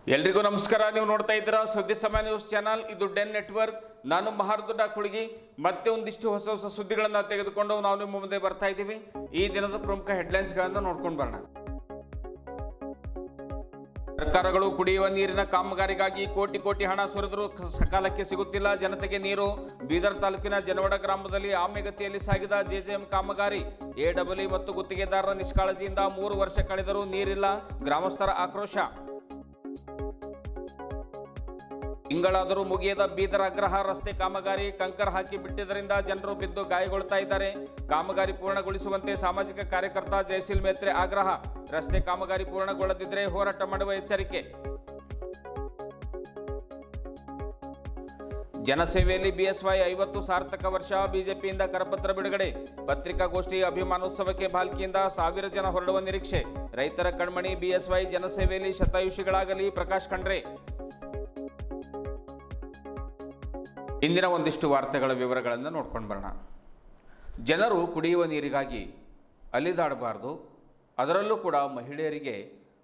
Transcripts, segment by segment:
ಎಲ್ರಿಗೂ ನಮಸ್ಕಾರ. ನೀವು ನೋಡ್ತಾ ಇದ್ದೀರಾ ಸುದ್ದಿ ಸಮಯ ನ್ಯೂಸ್ ಚಾನಲ್. ಇದು ಡೆನ್ ನೆಟ್ವರ್ಕ್. ನಾನು ಮಹಾರ್ದುಡ್ಡ ಕುಳಗಿ. ಮತ್ತೆ ಒಂದಿಷ್ಟು ಹೊಸ ಸುದ್ದಿಗಳನ್ನು ತೆಗೆದುಕೊಂಡು ನಾವು ನಿಮ್ಮ ಮುಂದೆ ಬರ್ತಾ ಇದ್ದೀವಿ. ಈ ದಿನದ ಪ್ರಮುಖ ಹೆಡ್ಲೈನ್ಸ್ಗಳನ್ನು ನೋಡ್ಕೊಂಡು ಬರೋಣ. ಸರ್ಕಾರಗಳು ಕುಡಿಯುವ ನೀರಿನ ಕಾಮಗಾರಿಗಾಗಿ ಕೋಟಿ ಹಣ ಸುರಿದರೂ ಸಕಾಲಕ್ಕೆ ಸಿಗುತ್ತಿಲ್ಲ. ಜನತೆಗೆ ನೀರು. ಬೀದರ್ ತಾಲೂಕಿನ ಜನವಡ ಗ್ರಾಮದಲ್ಲಿ ಆಮೆಗತಿಯಲ್ಲಿ ಸಾಗಿದ ಜೆಜೆಎಂ ಕಾಮಗಾರಿ. ಎಡಬ್ಲ್ಯೂ ಮತ್ತು ಗುತ್ತಿಗೆದಾರರ ನಿಷ್ಕಾಳಜಿಯಿಂದ 3 ವರ್ಷ ಕಳೆದರೂ ನೀರಿಲ್ಲ. ಗ್ರಾಮಸ್ಥರ ಆಕ್ರೋಶ. ತಿಂಗಳಾದರೂ ಮುಗಿಯದ ಬೀದರ್ ಅಗ್ರಹ ರಸ್ತೆ ಕಾಮಗಾರಿ. ಕಂಕರ್ ಹಾಕಿ ಬಿಟ್ಟಿದ್ದರಿಂದ ಜನರು ಬಿದ್ದು ಗಾಯಗೊಳ್ತಾ ಇದ್ದಾರೆ. ಕಾಮಗಾರಿ ಪೂರ್ಣಗೊಳಿಸುವಂತೆ ಸಾಮಾಜಿಕ ಕಾರ್ಯಕರ್ತ ಜಯಶೀಲ್ ಮೇತ್ರೆ ಆಗ್ರಹ. ರಸ್ತೆ ಕಾಮಗಾರಿ ಪೂರ್ಣಗೊಳ್ಳದಿದ್ದರೆ ಹೋರಾಟ ಮಾಡುವ ಎಚ್ಚರಿಕೆ. ಜನಸೇವೆಯಲ್ಲಿ ಬಿಎಸ್ವೈ 50 ಸಾರ್ಥಕ ವರ್ಷ. ಬಿಜೆಪಿಯಿಂದ ಕರಪತ್ರ ಬಿಡುಗಡೆ. ಪತ್ರಿಕಾಗೋಷ್ಠಿ. ಅಭಿಮಾನೋತ್ಸವಕ್ಕೆ ಬಾಲ್ಕಿಯಿಂದ 1000 ಜನ ಹೊರಡುವ ನಿರೀಕ್ಷೆ. ರೈತರ ಕಣ್ಮಣಿ ಬಿಎಸ್ವೈ ಜನಸೇವೆಯಲ್ಲಿ ಶತಾಯುಷಿಗಳಾಗಲಿ. ಪ್ರಕಾಶ್ ಖಂಡ್ರೆ. ಇಂದಿನ ಒಂದಿಷ್ಟು ವಾರ್ತೆಗಳ ವಿವರಗಳನ್ನು ನೋಡ್ಕೊಂಡು ಬರೋಣ. ಜನರು ಕುಡಿಯುವ ನೀರಿಗಾಗಿ ಅಲಿದಾಡಬಾರ್ದು. ಅದರಲ್ಲೂ ಕೂಡ ಮಹಿಳೆಯರಿಗೆ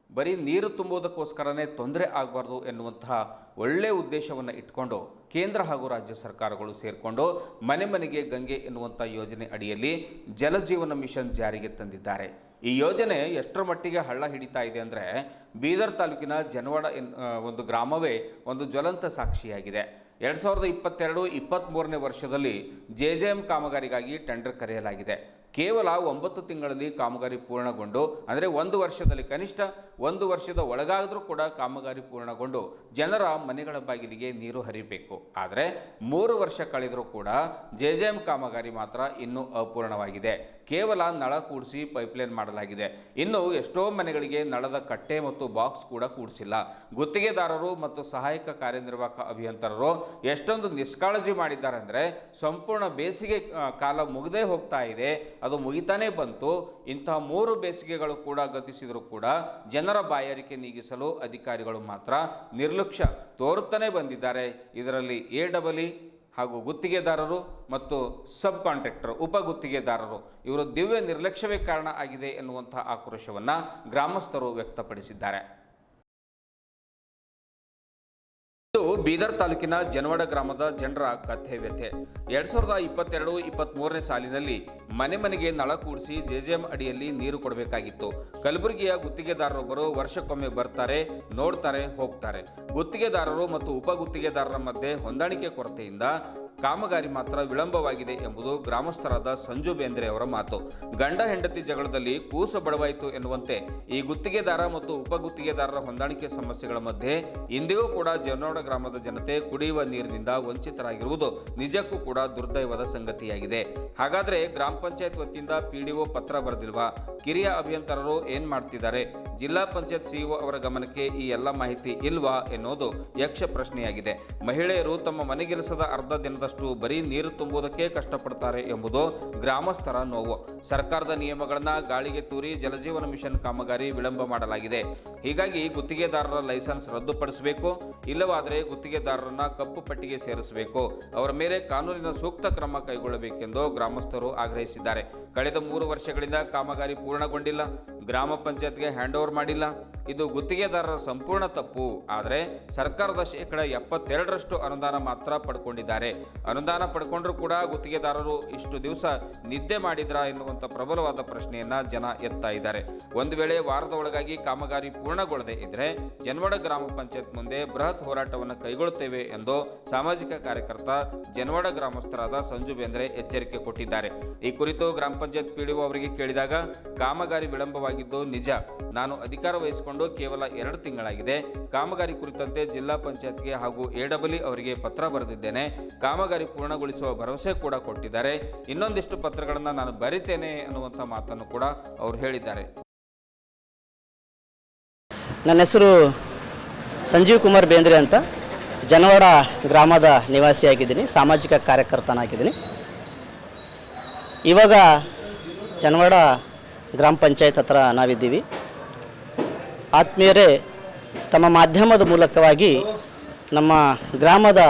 ಬರೀ ನೀರು ತುಂಬುವುದಕ್ಕೋಸ್ಕರನೇ ತೊಂದರೆ ಆಗಬಾರ್ದು ಎನ್ನುವಂತಹ ಒಳ್ಳೆಯ ಉದ್ದೇಶವನ್ನು ಇಟ್ಕೊಂಡು ಕೇಂದ್ರ ಹಾಗೂ ರಾಜ್ಯ ಸರ್ಕಾರಗಳು ಸೇರಿಕೊಂಡು ಮನೆ ಮನೆಗೆ ಗಂಗೆ ಎನ್ನುವಂಥ ಯೋಜನೆ ಅಡಿಯಲ್ಲಿ ಜಲಜೀವನ ಮಿಷನ್ ಜಾರಿಗೆ ತಂದಿದ್ದಾರೆ. ಈ ಯೋಜನೆ ಎಷ್ಟರ ಮಟ್ಟಿಗೆ ಹಳ್ಳ ಹಿಡಿತಾ ಇದೆ ಅಂದರೆ, ಬೀದರ್ ತಾಲೂಕಿನ ಜನವಾಡ ಒಂದು ಗ್ರಾಮವೇ ಒಂದು ಜ್ವಲಂತ ಸಾಕ್ಷಿಯಾಗಿದೆ. 2022-23ನೇ ವರ್ಷದಲ್ಲಿ ಜೆಜೆಎಂ ಕಾಮಗಾರಿಗಾಗಿ ಟೆಂಡರ್ ಕರೆಯಲಾಗಿದೆ. ಕೇವಲ 9 ತಿಂಗಳಲ್ಲಿ ಕಾಮಗಾರಿ ಪೂರ್ಣಗೊಂಡು, ಅಂದರೆ 1 ವರ್ಷದಲ್ಲಿ ಕನಿಷ್ಠ 1 ವರ್ಷದ ಒಳಗಾದರೂ ಕೂಡ ಕಾಮಗಾರಿ ಪೂರ್ಣಗೊಂಡು ಜನರ ಮನೆಗಳ ಬಾಗಿಲಿಗೆ ನೀರು ಹರಿಬೇಕು. ಆದರೆ 3 ವರ್ಷ ಕಳೆದರೂ ಕೂಡ ಜೆಜೆಎಂ ಕಾಮಗಾರಿ ಮಾತ್ರ ಇನ್ನೂ ಅಪೂರ್ಣವಾಗಿದೆ. ಕೇವಲ ನಳ ಕೂಡಿಸಿ ಪೈಪ್ಲೈನ್ ಮಾಡಲಾಗಿದೆ. ಇನ್ನು ಎಷ್ಟೋ ಮನೆಗಳಿಗೆ ನಳದ ಕಟ್ಟೆ ಮತ್ತು ಬಾಕ್ಸ್ ಕೂಡ ಕೂಡಿಸಿಲ್ಲ. ಗುತ್ತಿಗೆದಾರರು ಮತ್ತು ಸಹಾಯಕ ಕಾರ್ಯನಿರ್ವಾಹಕ ಅಭಿಯಂತರರು ಎಷ್ಟೊಂದು ನಿಷ್ಕಾಳಜಿ ಮಾಡಿದ್ದಾರೆ ಅಂದರೆ, ಸಂಪೂರ್ಣ ಬೇಸಿಗೆ ಕಾಲ ಮುಗದೇ ಹೋಗ್ತಾ ಇದೆ, ಅದು ಮುಗಿತಾನೇ ಬಂತು. ಇಂತಹ 3 ಬೇಸಿಗೆಗಳು ಕೂಡ ಗತಿಸಿದರೂ ಕೂಡ ಜನರ ಬಾಯಾರಿಕೆ ನೀಗಿಸಲು ಅಧಿಕಾರಿಗಳು ಮಾತ್ರ ನಿರ್ಲಕ್ಷ್ಯ ತೋರುತ್ತಾನೆ ಬಂದಿದ್ದಾರೆ. ಇದರಲ್ಲಿ ಎಡಬ್ಲ್ಯೂ ಹಾಗೂ ಗುತ್ತಿಗೆದಾರರು ಮತ್ತು ಸಬ್ ಕಾಂಟ್ರಾಕ್ಟರ್ ಉಪ ಗುತ್ತಿಗೆದಾರರು ಇವರು ದಿವ್ಯ ನಿರ್ಲಕ್ಷ್ಯವೇ ಕಾರಣ ಆಗಿದೆ ಎನ್ನುವಂಥ ಆಕ್ರೋಶವನ್ನು ಗ್ರಾಮಸ್ಥರು ವ್ಯಕ್ತಪಡಿಸಿದ್ದಾರೆ. ಇದು ಬೀದರ್ ತಾಲೂಕಿನ ಜನವಾಡ ಗ್ರಾಮದ ಜನರ ಕಥೆ ವ್ಯಥೆ. 2022-23ನೇ ಸಾಲಿನಲ್ಲಿ ಮನೆ ಮನೆಗೆ ನಳ ಕೂಡಿಸಿ ಜೆಜೆಎಂ ಅಡಿಯಲ್ಲಿ ನೀರು ಕೊಡಬೇಕಾಗಿತ್ತು. ಕಲಬುರಗಿಯ ಗುತ್ತಿಗೆದಾರರೊಬ್ಬರು ವರ್ಷಕ್ಕೊಮ್ಮೆ ಬರ್ತಾರೆ, ನೋಡ್ತಾರೆ, ಹೋಗ್ತಾರೆ. ಗುತ್ತಿಗೆದಾರರು ಮತ್ತು ಉಪ ಗುತ್ತಿಗೆದಾರರ ಮಧ್ಯೆ ಹೊಂದಾಣಿಕೆ ಕೊರತೆಯಿಂದ ಕಾಮಗಾರಿ ಮಾತ್ರ ವಿಳಂಬವಾಗಿದೆ ಎಂಬುದು ಗ್ರಾಮಸ್ಥರಾದ ಸಂಜು ಬೇಂದ್ರೆ ಅವರ ಮಾತು. ಗಂಡ ಹೆಂಡತಿ ಜಗಳದಲ್ಲಿ ಕೂಸು ಬಡವಾಯಿತು ಎನ್ನುವಂತೆ ಈ ಗುತ್ತಿಗೆದಾರ ಮತ್ತು ಉಪ ಗುತ್ತಿಗೆದಾರರ ಹೊಂದಾಣಿಕೆ ಸಮಸ್ಯೆಗಳ ಮಧ್ಯೆ ಇಂದಿಗೂ ಕೂಡ ಜನವಾಡ ಗ್ರಾಮದ ಜನತೆ ಕುಡಿಯುವ ನೀರಿನಿಂದ ವಂಚಿತರಾಗಿರುವುದು ನಿಜಕ್ಕೂ ಕೂಡ ದುರ್ದೈವದ ಸಂಗತಿಯಾಗಿದೆ. ಹಾಗಾದರೆ ಗ್ರಾಮ ಪಂಚಾಯತ್ ವತಿಯಿಂದ ಪಿಡಿಒ ಪತ್ರ ಬರೆದಿಲ್ವಾ? ಕಿರಿಯ ಅಭಿಯಂತರರು ಏನ್ ಮಾಡ್ತಿದ್ದಾರೆ? ಜಿಲ್ಲಾ ಪಂಚಾಯತ್ ಸಿಇಒ ಅವರ ಗಮನಕ್ಕೆ ಈ ಎಲ್ಲ ಮಾಹಿತಿ ಇಲ್ವಾ ಎನ್ನುವುದು ಯಕ್ಷ ಪ್ರಶ್ನೆಯಾಗಿದೆ. ಮಹಿಳೆಯರು ತಮ್ಮ ಮನೆಗೆಲಸದ ಅರ್ಧ ದಿನದಷ್ಟು ಬರೀ ನೀರು ತುಂಬುವುದಕ್ಕೆ ಕಷ್ಟಪಡ್ತಾರೆ ಎಂಬುದು ಗ್ರಾಮಸ್ಥರ ನೋವು. ಸರ್ಕಾರದ ನಿಯಮಗಳನ್ನು ಗಾಳಿಗೆ ತೂರಿ ಜಲಜೀವನ ಮಿಷನ್ ಕಾಮಗಾರಿ ವಿಳಂಬ ಮಾಡಲಾಗಿದೆ. ಹೀಗಾಗಿ ಗುತ್ತಿಗೆದಾರರ ಲೈಸೆನ್ಸ್ ರದ್ದುಪಡಿಸಬೇಕು, ಇಲ್ಲವಾದರೆ ಗುತ್ತಿಗೆದಾರರನ್ನ ಕಪ್ಪು ಪಟ್ಟಿಗೆ ಸೇರಿಸಬೇಕು. ಅವರ ಮೇಲೆ ಕಾನೂನಿನ ಸೂಕ್ತ ಕ್ರಮ ಕೈಗೊಳ್ಳಬೇಕೆಂದು ಗ್ರಾಮಸ್ಥರು ಆಗ್ರಹಿಸಿದ್ದಾರೆ. ಕಳೆದ 3 ವರ್ಷಗಳಿಂದ ಕಾಮಗಾರಿ ಪೂರ್ಣಗೊಂಡಿಲ್ಲ, ಗ್ರಾಮ ಪಂಚಾಯತ್ಗೆ ಹ್ಯಾಂಡ್ ಓವರ್ ಮಾಡಿಲ್ಲ. ಇದು ಗುತ್ತಿಗೆದಾರರ ಸಂಪೂರ್ಣ ತಪ್ಪು. ಆದರೆ ಸರ್ಕಾರದ 72% ಅನುದಾನ ಮಾತ್ರ ಪಡ್ಕೊಂಡಿದ್ದಾರೆ. ಅನುದಾನ ಪಡ್ಕೊಂಡ್ರೂ ಕೂಡ ಗುತ್ತಿಗೆದಾರರು ಇಷ್ಟು ದಿವಸ ನಿದ್ದೆ ಮಾಡಿದ್ರಾ ಎನ್ನುವಂಥ ಪ್ರಬಲವಾದ ಪ್ರಶ್ನೆಯನ್ನ ಜನ ಎತ್ತಾ ಇದ್ದಾರೆ. ಒಂದು ವೇಳೆ ವಾರದ ಒಳಗಾಗಿ ಕಾಮಗಾರಿ ಪೂರ್ಣಗೊಳ್ಳದೆ ಇದ್ರೆ ಜನವಾಡ ಗ್ರಾಮ ಪಂಚಾಯತ್ ಮುಂದೆ ಬೃಹತ್ ಹೋರಾಟವನ್ನು ಕೈಗೊಳ್ಳುತ್ತೇವೆ ಎಂದು ಸಾಮಾಜಿಕ ಕಾರ್ಯಕರ್ತ ಜನವಾಡ ಗ್ರಾಮಸ್ಥರಾದ ಸಂಜು ಬೇಂದ್ರೆ ಎಚ್ಚರಿಕೆ ಕೊಟ್ಟಿದ್ದಾರೆ. ಈ ಕುರಿತು ಗ್ರಾಮ ಪಂಚಾಯತ್ ಪಿಡಿಒ ಅವರಿಗೆ ಕೇಳಿದಾಗ, ಕಾಮಗಾರಿ ವಿಳಂಬವಾಗಿದ್ದು ನಿಜ. ನಾನು ಅಧಿಕಾರ ವಹಿಸಿಕೊಂಡು ಕೇವಲ 2 ತಿಂಗಳಾಗಿದೆ. ಕಾಮಗಾರಿ ಕುರಿತಂತೆ ಜಿಲ್ಲಾ ಪಂಚಾಯತ್ಗೆ ಹಾಗೂ ಎಡಬ್ಲ್ಯೂ ಅವರಿಗೆ ಪತ್ರ ಬರೆದಿದ್ದೇನೆ. ಕಾಮಗಾರಿ ಪೂರ್ಣಗೊಳಿಸುವ ಭರವಸೆ ಕೂಡ ಕೊಟ್ಟಿದ್ದಾರೆ. ಇನ್ನೊಂದಿಷ್ಟು ಪತ್ರಗಳನ್ನು ನಾನು ಬರಿತೇನೆ ಅನ್ನುವಂಥ ಮಾತನ್ನು ಕೂಡ ಅವರು ಹೇಳಿದ್ದಾರೆ. ನನ್ನ ಹೆಸರು ಸಂಜೀವ್ ಕುಮಾರ್ ಬೇಂದ್ರೆ ಅಂತ, ಜನವಾಡ ಗ್ರಾಮದ ನಿವಾಸಿಯಾಗಿದ್ದೀನಿ, ಸಾಮಾಜಿಕ ಕಾರ್ಯಕರ್ತನಾಗಿದ್ದೀನಿ. ಇವಾಗ ಜನವಾಡ ಗ್ರಾಮ ಪಂಚಾಯತ್ ಹತ್ರ ನಾವಿದ್ದೀವಿ. ಆತ್ಮೀಯರೇ, ತಮ್ಮ ಮಾಧ್ಯಮದ ಮೂಲಕವಾಗಿ ನಮ್ಮ ಗ್ರಾಮದ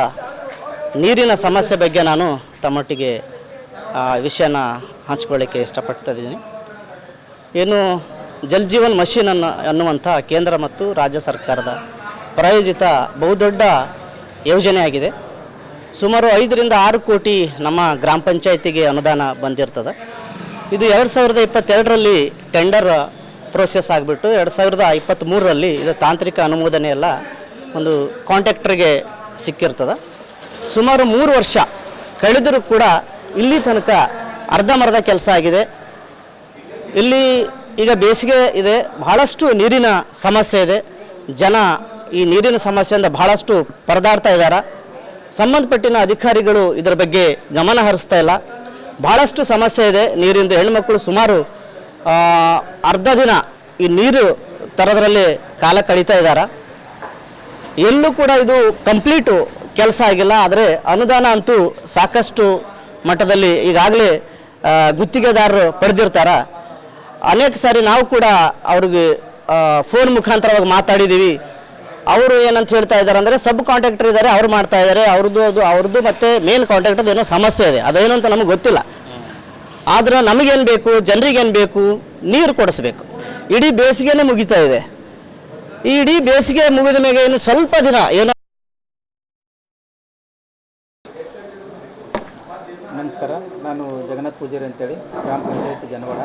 ನೀರಿನ ಸಮಸ್ಯೆ ಬಗ್ಗೆ ನಾನು ತಮ್ಮೊಟ್ಟಿಗೆ ವಿಷಯನ ಹಂಚ್ಕೊಳ್ಳಿಕ್ಕೆ ಇಷ್ಟಪಡ್ತಾ ಇದ್ದೀನಿ. ಏನು ಜಲ್ ಜೀವನ್ ಮಿಷನ್ ಅನ್ನುವಂಥ ಕೇಂದ್ರ ಮತ್ತು ರಾಜ್ಯ ಸರ್ಕಾರದ ಪ್ರಾಯೋಜಿತ ಬಹುದೊಡ್ಡ ಯೋಜನೆಯಾಗಿದೆ. ಸುಮಾರು 5ರಿಂದ 6 ಕೋಟಿ ನಮ್ಮ ಗ್ರಾಮ ಪಂಚಾಯತಿಗೆ ಅನುದಾನ ಬಂದಿರ್ತದೆ. ಇದು 2022ರಲ್ಲಿ ಟೆಂಡರ್ ಪ್ರೋಸೆಸ್ ಆಗಿಬಿಟ್ಟು 2023ರಲ್ಲಿ ಇದು ತಾಂತ್ರಿಕ ಅನುಮೋದನೆ ಎಲ್ಲ ಒಂದು ಕಾಂಟ್ರಾಕ್ಟರ್ಗೆ ಸಿಕ್ಕಿರ್ತದೆ. ಸುಮಾರು 3 ವರ್ಷ ಕಳೆದರೂ ಕೂಡ ಇಲ್ಲಿ ತನಕ ಅರ್ಧಂಬರ್ಧ ಕೆಲಸ ಆಗಿದೆ. ಇಲ್ಲಿ ಈಗ ಬೇಸಿಗೆ ಇದೆ, ಬಹಳಷ್ಟು ನೀರಿನ ಸಮಸ್ಯೆ ಇದೆ. ಜನ ಈ ನೀರಿನ ಸಮಸ್ಯೆಯಿಂದ ಬಹಳಷ್ಟು ಪರದಾಡ್ತಾ ಇದ್ದಾರೆ. ಸಂಬಂಧಪಟ್ಟಿನ ಅಧಿಕಾರಿಗಳು ಇದರ ಬಗ್ಗೆ ಗಮನ ಹರಿಸ್ತಾ ಇಲ್ಲ. ಬಹಳಷ್ಟು ಸಮಸ್ಯೆ ಇದೆ ನೀರಿಂದು. ಹೆಣ್ಮಕ್ಳು ಸುಮಾರು ಅರ್ಧ ದಿನ ಈ ನೀರು ತರೋದ್ರಲ್ಲಿ ಕಾಲ ಕಳೀತಾ ಇದ್ದಾರೆ. ಎಲ್ಲೂ ಕೂಡ ಇದು ಕಂಪ್ಲೀಟು ಕೆಲಸ ಆಗಿಲ್ಲ. ಆದರೆ ಅನುದಾನ ಅಂತೂ ಸಾಕಷ್ಟು ಮಟ್ಟದಲ್ಲಿ ಈಗಾಗಲೇ ಗುತ್ತಿಗೆದಾರರು ಪಡೆದಿರ್ತಾರೆ. ಅನೇಕ ಸಾರಿ ನಾವು ಕೂಡ ಅವ್ರಿಗೆ ಫೋನ್ ಮುಖಾಂತರವಾಗಿ ಮಾತಾಡಿದ್ದೀವಿ. ಅವರು ಏನಂತ ಹೇಳ್ತಾ ಇದ್ದಾರೆ ಅಂದರೆ ಸಬ್ ಕಾಂಟ್ರಾಕ್ಟರ್ ಇದ್ದಾರೆ, ಅವ್ರು ಮಾಡ್ತಾ ಇದ್ದಾರೆ, ಅವ್ರದ್ದು ಮತ್ತು ಮೇನ್ ಕಾಂಟ್ರಾಕ್ಟರ್ದು ಏನೋ ಸಮಸ್ಯೆ ಇದೆ, ಅದೇನು ಅಂತ ನಮಗೆ ಗೊತ್ತಿಲ್ಲ. ಆದ್ರೆ ನಮಗೇನು ಬೇಕು, ಜನರಿಗೇನು ಬೇಕು, ನೀರು ಕೊಡಿಸ್ಬೇಕು. ಇಡೀ ಬೇಸಿಗೆನೇ ಮುಗಿತಾ ಇದೆ. ಈ ಇಡೀ ಬೇಸಿಗೆ ಮುಗಿದ ಮೇಲೆ ಇನ್ನು ಸ್ವಲ್ಪ ದಿನ ಏನೋ. ನಮಸ್ಕಾರ, ನಾನು ಜಗನ್ನಾಥ್ ಪೂಜಾರಿ ಅಂತೇಳಿ, ಗ್ರಾಮ ಪಂಚಾಯತಿ ಜನವಾಡ.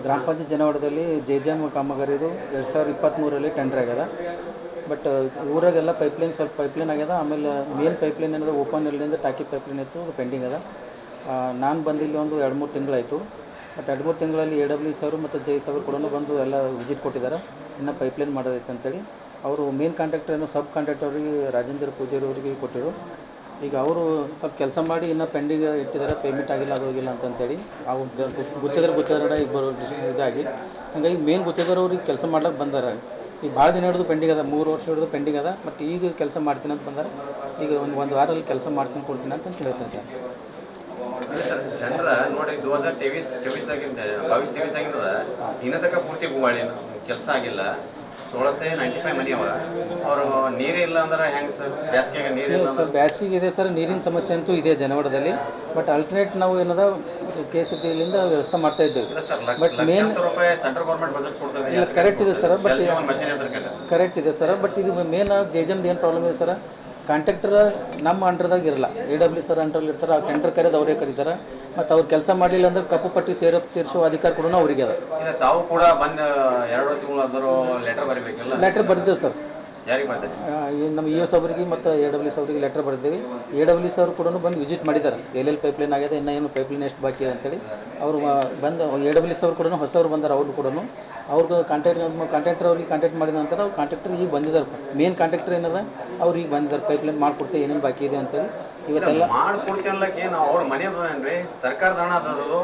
ಗ್ರಾಮ ಪಂಚಾಯತ್ ಜನವಾಡದಲ್ಲಿ JJM ಕಾಮಗಾರಿದು 2023ರಲ್ಲಿ ಟೆಂಡರ್ ಆಗ್ಯದ. ಬಟ್ ಊರಾಗೆಲ್ಲ ಸ್ವಲ್ಪ ಪೈಪ್ಲೈನ್ ಆಗ್ಯದ. ಆಮೇಲೆ ಮೇನ್ ಪೈಪ್ಲೈನ್ ಏನದ ಓಪನ್ ಇಲ್ಲಿಂದ ಟಾಕಿ ಪೈಪ್ಲೈನ್ ಇತ್ತು, ಅದು ಪೆಂಡಿಂಗ್ ಅದ. ನಾನು ಬಂದಿಲ್ಲಿ ಒಂದು 2-3 ತಿಂಗಳಾಯಿತು. ಬಟ್ 2-3 ತಿಂಗಳಲ್ಲಿ AWS ಅವರು ಮತ್ತು JS ಅವರು ಕೂಡ ಬಂದು ಎಲ್ಲ ವಿಸಿಟ್ ಕೊಟ್ಟಿದ್ದಾರೆ. ಇನ್ನು ಪೈಪ್ಲೈನ್ ಮಾಡೋದೈತೆ ಅಂತೇಳಿ ಅವರು ಮೇನ್ ಕಾಂಟ್ರಾಕ್ಟರ್ ಏನೋ ಸಬ್ ಕಾಂಟ್ರಾಕ್ಟರ್ ಅವರಿಗೆ ರಾಜೇಂದ್ರ ಪೂಜಾರಿ ಅವರಿಗೆ ಕೊಟ್ಟಿರು. ಈಗ ಅವರು ಸ್ವಲ್ಪ ಕೆಲಸ ಮಾಡಿ ಇನ್ನೂ ಪೆಂಡಿಂಗ್ ಇಟ್ಟಿದ್ದಾರೆ, ಪೇಮೆಂಟ್ ಆಗಿಲ್ಲ, ಅದು ಹೋಗಿಲ್ಲ ಅಂತಂತೇಳಿ. ಅವ್ರು ಗುತ್ತಿಗೆದಾರ ಇಬ್ಬರು ಇದಾಗಿ ಹಾಗಾಗಿ ಮೇನ್ ಗುತ್ತಿಗೆದಾರವ್ರಿಗೆ ಕೆಲಸ ಮಾಡ್ಲಿಕ್ಕೆ ಬಂದಾರೆ. ಈಗ ಭಾಳ ದಿನ ಹಿಡಿದು ಪೆಂಡಿಂಗ್ ಅದ, 3 ವರ್ಷ ಹಿಡಿದು ಪೆಂಡಿಂಗ್ ಅದ. ಬಟ್ ಈಗ ಕೆಲಸ ಮಾಡ್ತೀನಿ ಅಂತ ಬಂದಾರೆ. ಈಗ ಒಂದು ವಾರದಲ್ಲಿ ಕೆಲಸ ಮಾಡ್ತೀನಿ ಕೊಡ್ತೀನಿ ಅಂತ ಹೇಳ್ತಾ ಇದ್ದಾರೆ. ಜನರ ನೋಡಿ 2023-24 ಇನ್ನ ತನಕ ಪೂರ್ತಿ ಹೂವಾಳಿ ಕೆಲಸ ಆಗಿಲ್ಲ. 1695 ಮನೆ ಅವರು ನೀರೇ ಇಲ್ಲ ಅಂದ್ರೆ ಹೆಂಗೆ ಸರ್? ಬ್ಯಾಸಿಗೆ ನೀರಿಲ್ಲ ಸರ್, ಬ್ಯಾಸಿಗೆ ಇದೆ ಸರ್, ನೀರಿನ ಸಮಸ್ಯೆ ಅಂತೂ ಇದೆ ಜನವಾಡದಲ್ಲಿ. ಬಟ್ ಅಲ್ಟರ್ನೇಟ್ ನಾವು ಏನದ KSUTಲಿಂದ ವ್ಯವಸ್ಥೆ ಮಾಡ್ತಾ ಇದ್ದೇವೆ. But main central government budget ಕೊಡ್ತದೆ, ಇಲ್ಲ ಕರೆಕ್ಟ್ ಇದೆ ಸರ್. ಬಟ್ ಮಷೀನ್ ಕರೆಕ್ಟ್ ಇದೆ ಸರ್. ಬಟ್ ಇದು ಮೇನ್ JJMದು ಏನು ಪ್ರಾಬ್ಲಮ್ ಇದೆ ಸರ್, ಕಾಂಟ್ರಾಕ್ಟರ್ ನಮ್ಮ ಅಂಡರ್ದಾಗ ಇರಲ್ಲ, AWS ಸರ್ ಅಂಡರಲ್ಲಿ ಇರ್ತಾರೆ. ಆ ಟೆಂಡರ್ ಕರೆದು ಅವರೇ ಕರೀತಾರೆ. ಮತ್ತು ಅವ್ರು ಕೆಲಸ ಮಾಡಲಿಲ್ಲ ಅಂದ್ರೆ ಕಪ್ಪು ಪಟ್ಟಿ ಸೇರಿಸೋ ಅಧಿಕಾರ ಕೂಡ ಅವರಿಗೆ ಅದ. ತಾವು ಕೂಡ ಬಂದು 2 ತಿಂಗಳು ಲೆಟರ್ ಬರೀಬೇಕಲ್ಲ? ಲೆಟರ್ ಬರೆದೇವೆ ಸರ್. ಯಾರಿಗೆ ಬಂದೆ? ನಮ್ಮ EOS ಅವರಿಗೆ ಮತ್ತು AWS ಅವರಿಗೆ ಲೆಟರ್ ಬರೆದೇವೆ. AWS ಅವರು ಕೂಡ ಬಂದು ವಿಸಿಟ್ ಮಾಡಿದ್ದಾರೆ. ಎಲ್ಲೆಲ್ಲಿ ಪೈಪ್ಲೈನ್ ಆಗಿದೆ, ಇನ್ನೂ ಏನು ಪೈಪ್ಲೈನ್ ಎಷ್ಟು ಬಾಕಿ ಇದೆ ಅಂತೇಳಿ ಅವರು ಬಂದು AWS ಅವರು ಕೂಡ ಹೊಸವರು ಬಂದಾರೆ. ಅವ್ರು ಕೂಡ ಅವ್ರಿಗೆ ಕಾಂಟ್ರಾಕ್ಟರ್ ಅವ್ರಿಗೆ ಕಾಂಟ್ಯಾಕ್ಟ್ ಮಾಡಿದ ನಂತರ ಅವ್ರು ಕಾಂಟ್ರಾಕ್ಟರ್ ಈಗ ಬಂದಿದ್ದಾರೆ. ಮೇನ್ ಕಾಂಟ್ರಾಕ್ಟರ್ ಏನದ ಅವ್ರು ಈಗ ಬಂದಿದ್ದಾರೆ. ಪೈಪ್ಲೈನ್ ಮಾಡಿಕೊಡ್ತೇವೆ, ಏನೇನು ಬಾಕಿ ಇದೆ ಅಂತೇಳಿ ಇವತ್ತೆಲ್ಲ ಮಾಡ್ಕೊಡ್ತೀನಿ ಅನ್ಲಕ್ಕೆ. ನಾವು ಅವ್ರ ಮನೆ ಅದೇನ್ರಿ? ಸರ್ಕಾರದ ಹಣ ಅದದು,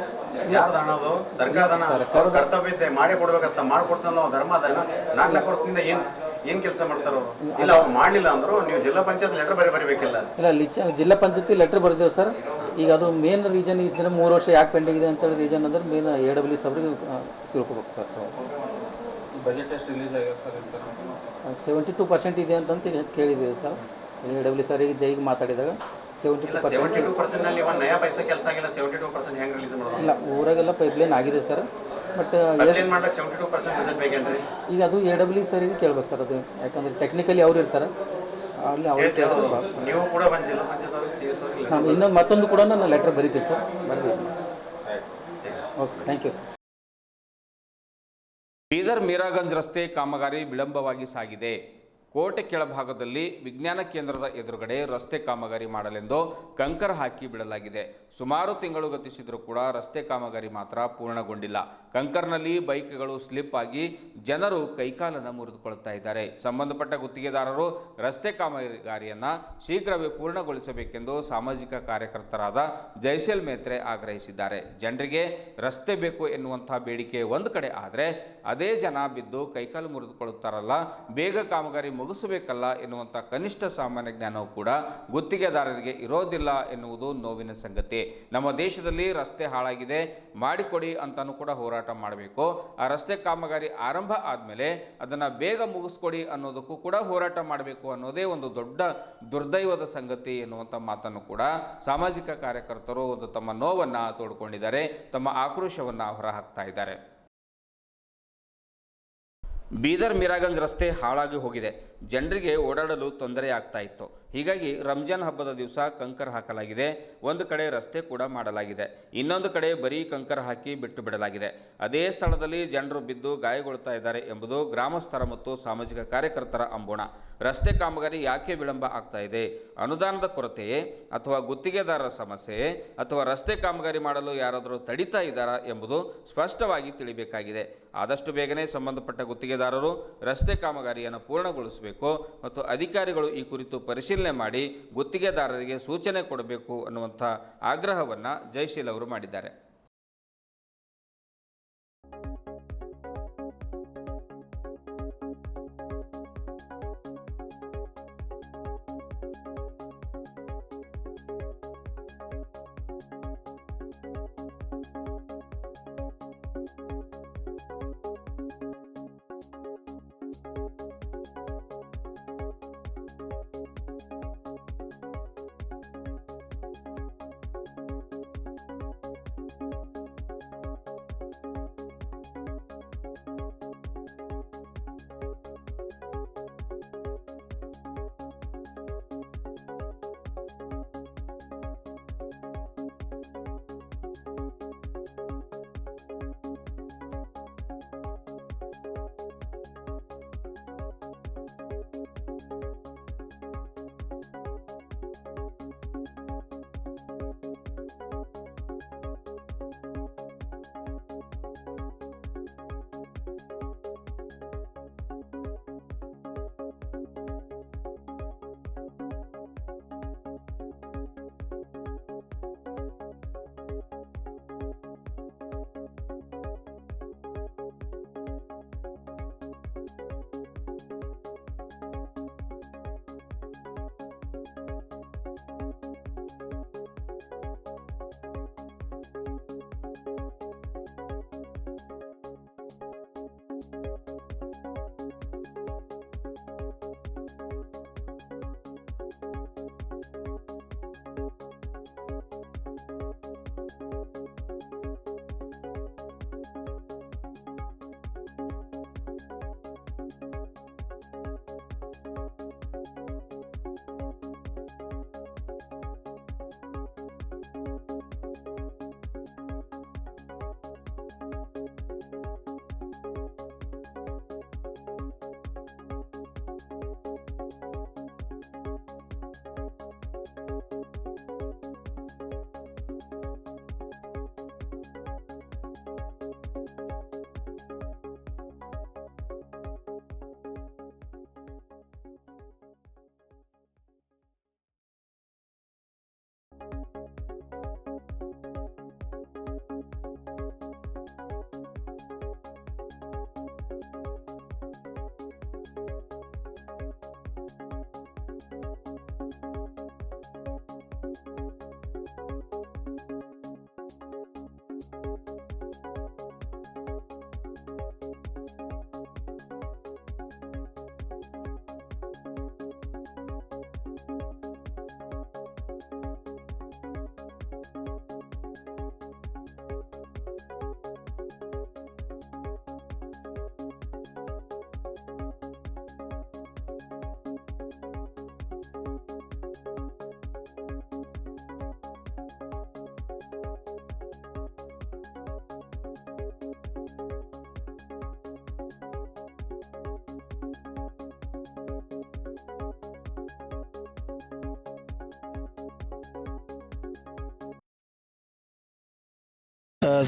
ಯಾವ್ದು ಹಣ ಅದು? ಸರ್ಕಾರದ ಹಣ, ಕರ್ತವ್ಯ ಇದ್ದೆ ಮಾಡಿ ಕೊಡ್ಬೇಕಂತ ಮಾಡ್ಕೊಡ್ತಾನಲ್ಲ ಧರ್ಮ ಅದ. 4 ಲಕ್ಷ ವರ್ಷದಿಂದ ಏನ್ ಕೆಲಸ ಮಾಡ್ತಾರೋ? ಇಲ್ಲ ಅವ್ರು ಮಾಡಲಿಲ್ಲ ಅಂದ್ರು ನೀವು ಜಿಲ್ಲಾ ಪಂಚಾಯತ್ ಲೆಟರ್ ಬರೀಬೇಕಿಲ್ಲ? ಇಲ್ಲ, ಜಿಲ್ಲಾ ಪಂಚಾಯತಿ ಲೆಟರ್ ಬರೆದೇವೆ ಸರ್. ಈಗ ಅದು ಮೇನ್ ರೀಸನ್ ಇಷ್ಟು ದಿನ 3 ವರ್ಷ ಯಾಕೆ ಪೆಂಡಿಂಗ್ ಇದೆ ಅಂತೇಳಿ ರೀಸನ್ ಅಂದ್ರೆ ಮೇನ್ AWS ಅವರಿಗೆ ತಿಳ್ಕೊಬೇಕು ಸರ್. ಬಜೆಟ್ ಎಷ್ಟು ರಿಲೀಸ್ ಆಗಿದೆ ಸರ್? 72% ಇದೆ ಅಂತಂತ ಕೇಳಿದ್ದೀವಿ ಸರ್. AWS ಅವರಿಗೆ ಜೈಗೆ ಮಾತಾಡಿದಾಗ 72% ನಲ್ಲಿ 1 ನಯಾ ಪೈಸಾ ಕೆಲಸ ಆಗಿಲ್ಲ. 72% ಹೆಂಗ್ ರಿಲೀಸ್ ಮಾಡೋದು? ಇಲ್ಲ, ಊರಾಗೆಲ್ಲ ಪೈಪ್ಲೈನ್ ಆಗಿದೆ ಸರ್. ಬಟ್ ಏನ್ ಮಾಡ್ಲಿಕ್ಕೆ 72% ರಿಸಲ್ಟ್ ಬೇಕೇನ್ರಿ? ಈಗ ಅದು AWS ಅವರಿಗೆ ಕೇಳ್ಬೇಕು ಸರ್. ಅದು ಯಾಕಂದ್ರೆ ಟೆಕ್ನಿಕಲಿ ಅವ್ರು ಇರ್ತಾರೆ, ಅಲ್ಲಿ ಅವ್ರು ಕೇಳ್ತಾರೆ. ನೀವು ಕೂಡ ಬಂದು ಜಿಲ್ಲಾ ಪಂಚಾಯತ್ ಅವ್ರಿಗೆ CS ಅವ್ರಿಗೆ ನಾವು ಇನ್ನೊಂದು ಮತ್ತೊಂದು ಕೂಡ ನಾನು ಲೆಟರ್ ಬರೀತೀವಿ ಸರ್. ಬರ್ತೀವಿ. Okay, thank you sir. Bidar Miraganj ರಸ್ತೆ ಕಾಮಗಾರಿ ವಿಳಂಬವಾಗಿ ಸಾಗಿದೆ. ಕೋಟೆ ಕೆಳಭಾಗದಲ್ಲಿ ವಿಜ್ಞಾನ ಕೇಂದ್ರದ ಎದುರುಗಡೆ ರಸ್ತೆ ಕಾಮಗಾರಿ ಮಾಡಲೆಂದು ಕಂಕರ ಹಾಕಿ ಬಿಡಲಾಗಿದೆ. ಸುಮಾರು ತಿಂಗಳು ಗತಿಸಿದರೂ ಕೂಡ ರಸ್ತೆ ಕಾಮಗಾರಿ ಮಾತ್ರ ಪೂರ್ಣಗೊಂಡಿಲ್ಲ. ಕಂಕರ್ನಲ್ಲಿ ಬೈಕ್ಗಳು ಸ್ಲಿಪ್ ಆಗಿ ಜನರು ಕೈಕಾಲನ್ನು ಮುರಿದುಕೊಳ್ಳುತ್ತಾ ಇದ್ದಾರೆ. ಸಂಬಂಧಪಟ್ಟ ಗುತ್ತಿಗೆದಾರರು ರಸ್ತೆ ಕಾಮಗಾರಿಯನ್ನು ಶೀಘ್ರವೇ ಪೂರ್ಣಗೊಳಿಸಬೇಕೆಂದು ಸಾಮಾಜಿಕ ಕಾರ್ಯಕರ್ತರಾದ ಜೈಸೆಲ್ ಮೇತ್ರೆ ಆಗ್ರಹಿಸಿದ್ದಾರೆ. ಜನರಿಗೆ ರಸ್ತೆ ಬೇಕು ಎನ್ನುವಂಥ ಬೇಡಿಕೆ ಒಂದು ಕಡೆ ಆದರೆ ಅದೇ ಜನ ಬಿದ್ದು ಕೈಕಾಲು ಮುರಿದುಕೊಳ್ಳುತ್ತಾರಲ್ಲ, ಬೇಗ ಕಾಮಗಾರಿ ಮುಗಿಸಬೇಕಲ್ಲ ಎನ್ನುವಂಥ ಕನಿಷ್ಠ ಸಾಮಾನ್ಯ ಜ್ಞಾನವೂ ಕೂಡ ಗುತ್ತಿಗೆದಾರರಿಗೆ ಇರೋದಿಲ್ಲ ಎನ್ನುವುದು ನೋವಿನ ಸಂಗತಿ. ನಮ್ಮ ದೇಶದಲ್ಲಿ ರಸ್ತೆ ಹಾಳಾಗಿದೆ, ಮಾಡಿಕೊಡಿ ಅಂತಾನೂ ಕೂಡ ಹೋರಾಟ ಮಾಡಬೇಕು. ಆ ರಸ್ತೆ ಕಾಮಗಾರಿ ಆರಂಭ ಆದಮೇಲೆ ಅದನ್ನು ಬೇಗ ಮುಗಿಸ್ಕೊಡಿ ಅನ್ನೋದಕ್ಕೂ ಕೂಡ ಹೋರಾಟ ಮಾಡಬೇಕು ಅನ್ನೋದೇ ಒಂದು ದೊಡ್ಡ ದುರ್ದೈವದ ಸಂಗತಿ ಎನ್ನುವಂಥ ಮಾತನ್ನು ಕೂಡ ಸಾಮಾಜಿಕ ಕಾರ್ಯಕರ್ತರು ಒಂದು ತಮ್ಮ ನೋವನ್ನು ತೋಡ್ಕೊಂಡಿದ್ದಾರೆ, ತಮ್ಮ ಆಕ್ರೋಶವನ್ನು ಹೊರಹಾಕ್ತಾ ಇದ್ದಾರೆ. ಬೀದರ್ ಮೀರಾಗಂಜ್ ರಸ್ತೆ ಹಾಳಾಗಿ ಹೋಗಿದೆ. ಜನರಿಗೆ ಓಡಾಡಲು ತೊಂದರೆ ಆಗ್ತಾ ಇತ್ತು. ಹೀಗಾಗಿ ರಂಜಾನ್ ಹಬ್ಬದ ದಿವಸ ಕಂಕರ್ ಹಾಕಲಾಗಿದೆ. ಒಂದು ಕಡೆ ರಸ್ತೆ ಕೂಡ ಮಾಡಲಾಗಿದೆ, ಇನ್ನೊಂದು ಕಡೆ ಬರೀ ಕಂಕರ್ ಹಾಕಿ ಬಿಟ್ಟು ಬಿಡಲಾಗಿದೆ. ಅದೇ ಸ್ಥಳದಲ್ಲಿ ಜನರು ಬಿದ್ದು ಗಾಯಗೊಳ್ಳುತ್ತಾ ಇದ್ದಾರೆ ಎಂಬುದು ಗ್ರಾಮಸ್ಥರ ಮತ್ತು ಸಾಮಾಜಿಕ ಕಾರ್ಯಕರ್ತರ ಅಂಬೋಣ. ರಸ್ತೆ ಕಾಮಗಾರಿ ಯಾಕೆ ವಿಳಂಬ ಆಗ್ತಾ ಇದೆ? ಅನುದಾನದ ಕೊರತೆಯೇ ಅಥವಾ ಗುತ್ತಿಗೆದಾರರ ಸಮಸ್ಯೆಯೇ ಅಥವಾ ರಸ್ತೆ ಕಾಮಗಾರಿ ಮಾಡಲು ಯಾರಾದರೂ ತಡಿತಾ ಇದ್ದಾರಾ ಎಂಬುದು ಸ್ಪಷ್ಟವಾಗಿ ತಿಳಿಬೇಕಾಗಿದೆ. ಆದಷ್ಟು ಬೇಗನೆ ಸಂಬಂಧಪಟ್ಟ ಗುತ್ತಿಗೆದಾರರು ರಸ್ತೆ ಕಾಮಗಾರಿಯನ್ನು ಪೂರ್ಣಗೊಳಿಸಬೇಕು ಮತ್ತು ಅಧಿಕಾರಿಗಳು ಈ ಕುರಿತು ಪರಿಶೀಲನೆ ಮಾಡಿ ಗುತ್ತಿಗೆದಾರರಿಗೆ ಸೂಚನೆ ಕೊಡಬೇಕು ಅನ್ನುವಂಥ ಆಗ್ರಹವನ್ನು ಜಯಶೀಲ್ ಅವರು ಮಾಡಿದ್ದಾರೆ.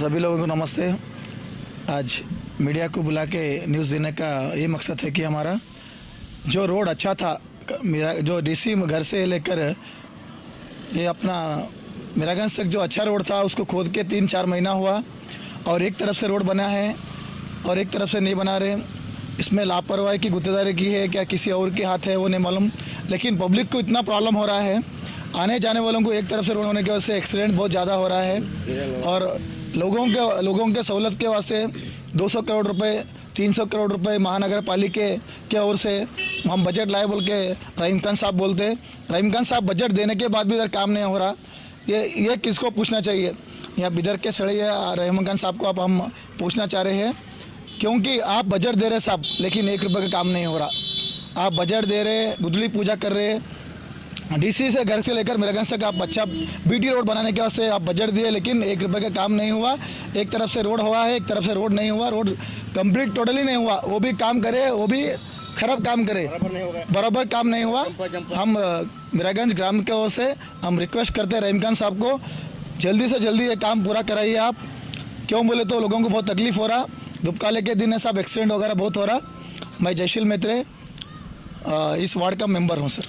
सभी लोगों को नमस्ते। आज मीडिया को बुला के न्यूज़ देने का ये मकसद है कि हमारा जो रोड अच्छा था, मेरा जो डीसी घर से लेकर ये अपना मीरागंज तक जो अच्छा रोड था उसको खोद के 3-4 महीना हुआ और एक तरफ से रोड बना है और एक तरफ से नहीं बना रहे। इसमें लापरवाही की गुत्तेदारी की है क्या किसी और के हाथ है वो नहीं मालूम, लेकिन पब्लिक को इतना प्रॉब्लम हो रहा है। आने जाने वालों को एक तरफ से रोड होने की वजह से एक्सीडेंट बहुत ज़्यादा हो रहा है और लोगों के सहूलत के वास्ते 200 करोड़ रुपए 300 करोड़ रुपए महानगर पालिका के ओर से हम बजट लाए बोल के रहीम खान साहब बोलते। रहीम खान साहब बजट देने के बाद भी इधर काम नहीं हो रहा। ये किसको पूछना चाहिए? यहाँ बिदर के सड़े रहीम खान साहब को अब हम पूछना चाह रहे हैं क्योंकि आप बजट दे रहे साहब, लेकिन 1 रुपये का काम नहीं हो रहा। आप बजट दे रहे, गुदली पूजा कर रहे, डीसी से घर से लेकर मीरागंज तक आप अच्छा बीटी रोड बनाने के वास्ते आप बजट दिए, लेकिन 1 रुपये का काम नहीं हुआ। एक तरफ से रोड हुआ है, एक तरफ से रोड नहीं हुआ। रोड कंप्लीट टोटली नहीं हुआ, वो भी काम करे, वो भी खराब काम करे, बराबर काम नहीं हुआ। हम मीरागंज ग्राम के ओर से हम रिक्वेस्ट करते हैं रहीम खान साहब को, जल्दी से जल्दी ये काम पूरा कराइए आप। क्यों बोले तो लोगों को बहुत तकलीफ हो रहा, धूपकाले के दिन है साहब, एक्सीडेंट वगैरह बहुत हो रहा। मैं जयशील मैत्रे इस वार्ड का मेंबर हूँ सर।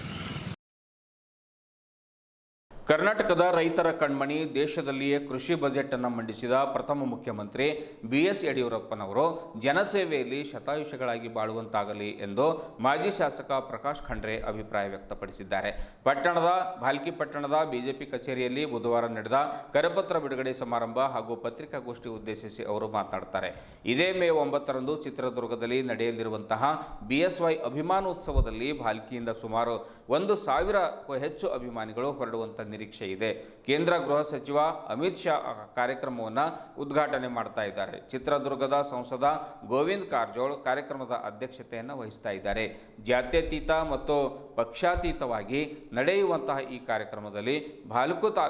ಕರ್ನಾಟಕದ ರೈತರ ಕಣ್ಮಣಿ, ದೇಶದಲ್ಲಿಯೇ ಕೃಷಿ ಬಜೆಟ್ ಅನ್ನು ಮಂಡಿಸಿದ ಪ್ರಥಮ ಮುಖ್ಯಮಂತ್ರಿ BS ಯಡಿಯೂರಪ್ಪನವರು ಜನಸೇವೆಯಲ್ಲಿ ಶತಾಯುಷಿಗಳಾಗಿ ಬಾಳುವಂತಾಗಲಿ ಎಂದು ಮಾಜಿ ಶಾಸಕ ಪ್ರಕಾಶ್ ಖಂಡ್ರೆ ಅಭಿಪ್ರಾಯ ವ್ಯಕ್ತಪಡಿಸಿದ್ದಾರೆ. ಪಟ್ಟಣದ ಭಾಲ್ಕಿ ಪಟ್ಟಣದ ಬಿಜೆಪಿ ಕಚೇರಿಯಲ್ಲಿ ಬುಧವಾರ ನಡೆದ ಕರಪತ್ರ ಬಿಡುಗಡೆ ಸಮಾರಂಭ ಹಾಗೂ ಪತ್ರಿಕಾಗೋಷ್ಠಿ ಉದ್ದೇಶಿಸಿ ಅವರು ಮಾತನಾಡುತ್ತಾರೆ. ಇದೇ ಮೇ 9ರಂದು ಚಿತ್ರದುರ್ಗದಲ್ಲಿ ನಡೆಯಲಿರುವಂತಹ BSY ಅಭಿಮಾನೋತ್ಸವದಲ್ಲಿ ಭಾಲ್ಕಿಯಿಂದ ಸುಮಾರು 1,000ಕ್ಕೂ ಹೆಚ್ಚು ಅಭಿಮಾನಿಗಳು ಹೊರಡುವಂತ ನಿರೀಕ್ಷೆ ಇದೆ. ಕೇಂದ್ರ ಗೃಹ ಸಚಿವ ಅಮಿತ್ ಶಾ ಕಾರ್ಯಕ್ರಮವನ್ನು ಉದ್ಘಾಟನೆ ಮಾಡ್ತಾ ಇದ್ದಾರೆ. ಚಿತ್ರದುರ್ಗದ ಸಂಸದ ಗೋವಿಂದ ಕಾರಜೋಳ ಕಾರ್ಯಕ್ರಮದ ಅಧ್ಯಕ್ಷತೆಯನ್ನು ವಹಿಸ್ತಾ ಇದ್ದಾರೆ. ಜಾತ್ಯತೀತ ಮತ್ತು ಪಕ್ಷಾತೀತವಾಗಿ ನಡೆಯುವಂತಹ ಈ ಕಾರ್ಯಕ್ರಮದಲ್ಲಿ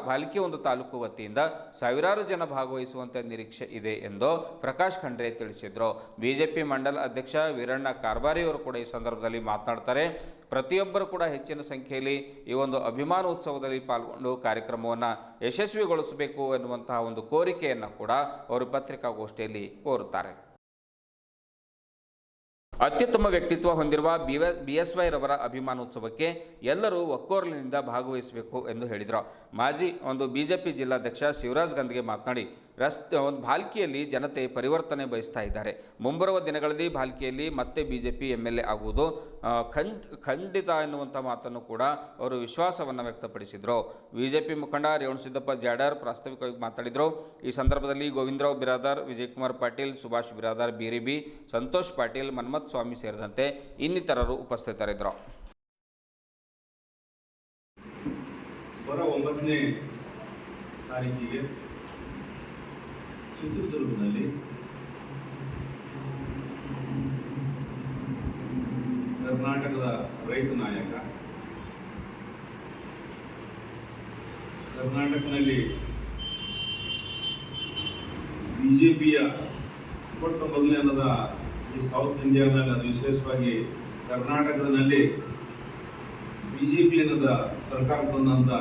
ಭಾಲ್ಕಿ ಒಂದು ತಾಲೂಕು ವತಿಯಿಂದ ಸಾವಿರಾರು ಜನ ಭಾಗವಹಿಸುವಂತೆ ನಿರೀಕ್ಷೆ ಇದೆ ಎಂದು ಪ್ರಕಾಶ್ ಖಂಡ್ರೆ ತಿಳಿಸಿದರು. ಬಿಜೆಪಿ ಮಂಡಲ ಅಧ್ಯಕ್ಷ ವೀರಣ್ಣ ಕಾರ್ಬಾರಿ ಅವರು ಕೂಡ ಈ ಸಂದರ್ಭದಲ್ಲಿ ಮಾತನಾಡ್ತಾರೆ. ಪ್ರತಿಯೊಬ್ಬರು ಕೂಡ ಹೆಚ್ಚಿನ ಸಂಖ್ಯೆಯಲ್ಲಿ ಈ ಒಂದು ಅಭಿಮಾನೋತ್ಸವದಲ್ಲಿ ಪಾಲ್ಗೊಂಡು ಕಾರ್ಯಕ್ರಮವನ್ನು ಯಶಸ್ವಿಗೊಳಿಸಬೇಕು ಎನ್ನುವಂತಹ ಒಂದು ಕೋರಿಕೆಯನ್ನು ಕೂಡ ಅವರು ಪತ್ರಿಕಾಗೋಷ್ಠಿಯಲ್ಲಿ ಕೋರುತ್ತಾರೆ. ಅತ್ಯುತ್ತಮ ವ್ಯಕ್ತಿತ್ವ ಹೊಂದಿರುವ BSY ರವರ ಅಭಿಮಾನೋತ್ಸವಕ್ಕೆ ಎಲ್ಲರೂ ಒಕ್ಕೊರಲಿನಿಂದ ಭಾಗವಹಿಸಬೇಕು ಎಂದು ಹೇಳಿದರು. ಮಾಜಿ ಬಿಜೆಪಿ ಜಿಲ್ಲಾಧ್ಯಕ್ಷ ಶಿವರಾಜ್ ಗಂದ್ಗೆ ಮಾತನಾಡಿ, ಭಾಲ್ಕಿಯಲ್ಲಿ ಜನತೆ ಪರಿವರ್ತನೆ ಬಯಸ್ತಾ ಇದ್ದಾರೆ. ಮುಂಬರುವ ದಿನಗಳಲ್ಲಿ ಭಾಲ್ಕಿಯಲ್ಲಿ ಮತ್ತೆ ಬಿಜೆಪಿ MLA ಆಗುವುದು ಖಂಡಿತ ಎನ್ನುವಂಥ ಮಾತನ್ನು ಕೂಡ ಅವರು ವಿಶ್ವಾಸವನ್ನು ವ್ಯಕ್ತಪಡಿಸಿದರು. ಬಿಜೆಪಿ ಮುಖಂಡ ರೇವಣಸಿದ್ದಪ್ಪ ಜಾಡರ್ ಪ್ರಾಸ್ತಾವಿಕವಾಗಿ ಮಾತಾಡಿದರು. ಈ ಸಂದರ್ಭದಲ್ಲಿ ಗೋವಿಂದರಾವ್ ಬಿರಾದಾರ್, ವಿಜಯಕುಮಾರ್ ಪಾಟೀಲ್, ಸುಭಾಷ್ ಬಿರಾದಾರ್, BRB, ಸಂತೋಷ್ ಪಾಟೀಲ್, ಮನ್ಮಥ್ ಸ್ವಾಮಿ ಸೇರಿದಂತೆ ಇನ್ನಿತರರು ಉಪಸ್ಥಿತರಿದ್ದರು. 9ನೇ ತಾರೀಕಿಗೆ ಚಿತ್ರದುರ್ಗದಲ್ಲಿ ಕರ್ನಾಟಕದ ರೈತ ನಾಯಕ, ಕರ್ನಾಟಕದಲ್ಲಿ ಬಿಜೆಪಿಯ ಕೊಟ್ಟ ಮೊದಲನೇದ ಈ ಸೌತ್ ಇಂಡಿಯಾದಲ್ಲಿ, ಅದು ವಿಶೇಷವಾಗಿ ಕರ್ನಾಟಕದಲ್ಲಿ ಬಿಜೆಪಿ ಅನ್ನೋದ ಸರ್ಕಾರ ತಂದಂತ